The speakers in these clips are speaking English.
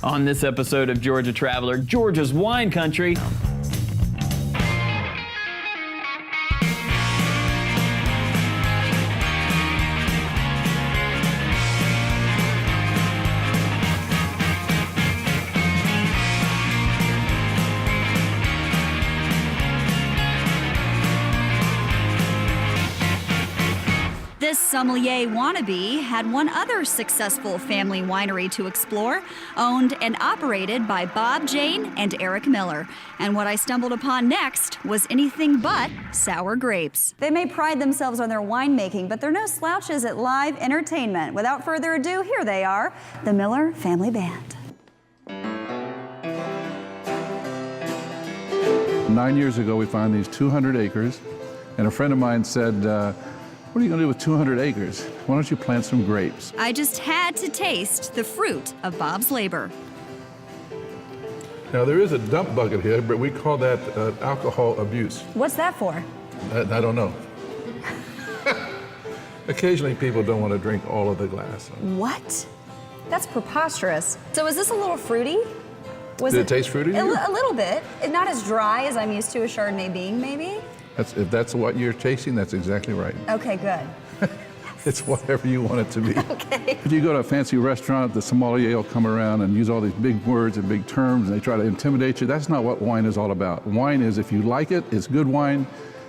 On this episode of Georgia Traveler, Georgia's wine country. This sommelier wannabe had one other successful family winery to explore, owned and operated by Bob, Jane, and Eric Miller. And what I stumbled upon next was anything but sour grapes. They may pride themselves on their winemaking, but they're no slouches at live entertainment. Without further ado, here they are, the Miller Family Band. 9 years ago, we found these 200 acres, and a friend of mine said, what are you going to do with 200 acres? Why don't you plant some grapes? I just had to taste the fruit of Bob's labor. Now, there is a dump bucket here, but we call that alcohol abuse. What's that for? I don't know. Occasionally, people don't want to drink all of the glass. What? That's preposterous. So is this a little fruity? Did it taste fruity to you? A little bit. Not as dry as I'm used to a Chardonnay being, maybe. If that's what you're tasting, that's exactly right. Okay, good. It's whatever you want it to be. Okay. If you go to a fancy restaurant, the sommelier will come around and use all these big words and big terms, and they try to intimidate you. That's not what wine is all about. Wine is, if you like it, it's good wine.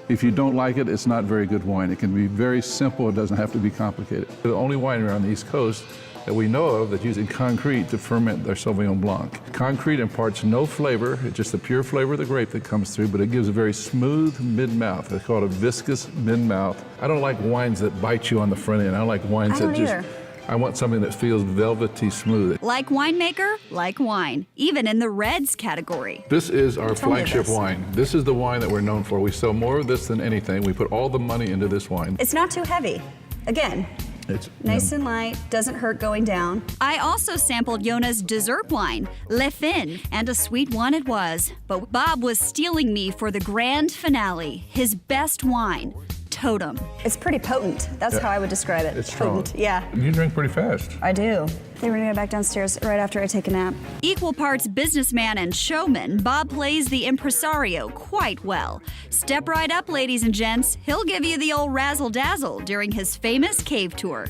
If you don't like it, it's not very good wine. It can be very simple. It doesn't have to be complicated. The only winery on the East Coast that we know of that's using concrete to ferment their Sauvignon Blanc. Concrete imparts no flavor. It's just the pure flavor of the grape that comes through, but it gives a very smooth mid-mouth. They call it a viscous mid-mouth. I don't like wines that bite you on the front end. I like wines that just... I want something that feels velvety smooth. Like winemaker, like wine, even in the reds category. This is our flagship wine. This is the wine that we're known for. We sell more of this than anything. We put all the money into this wine. It's not too heavy. Again, it's nice and light, doesn't hurt going down. I also sampled Yonah's dessert wine, Le Fin, and a sweet one it was. But Bob was stealing me for the grand finale, his best wine, Totem. It's pretty potent. That's how I would describe it. It's potent. strong. Yeah. You drink pretty fast. I do. They were gonna go back downstairs right after I take a nap. Equal parts businessman and showman, Bob plays the impresario quite well. Step right up, ladies and gents. He'll give you the old razzle-dazzle during his famous cave tour.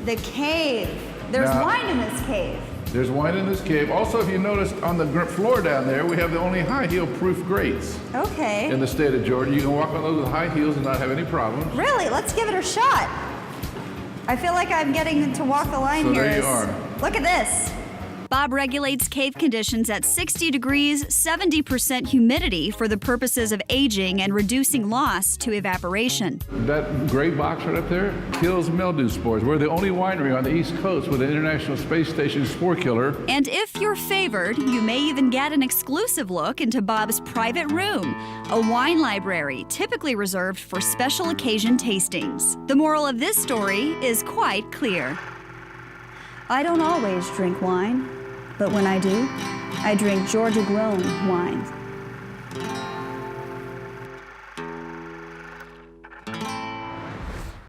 The cave. There's wine in this cave. There's wine in this cave. Also, if you noticed on the floor down there, we have the only high heel proof grates. Okay. In the state of Georgia. You can walk on those with high heels and not have any problems. Really? Let's give it a shot. I feel like I'm getting to walk the line here. So there you are. Look at this. Bob regulates cave conditions at 60 degrees, 70% humidity for the purposes of aging and reducing loss to evaporation. That gray box right up there kills mildew spores. We're the only winery on the East Coast with an International Space Station spore killer. And if you're favored, you may even get an exclusive look into Bob's private room, a wine library typically reserved for special occasion tastings. The moral of this story is quite clear. I don't always drink wine, but when I do, I drink Georgia-grown wine.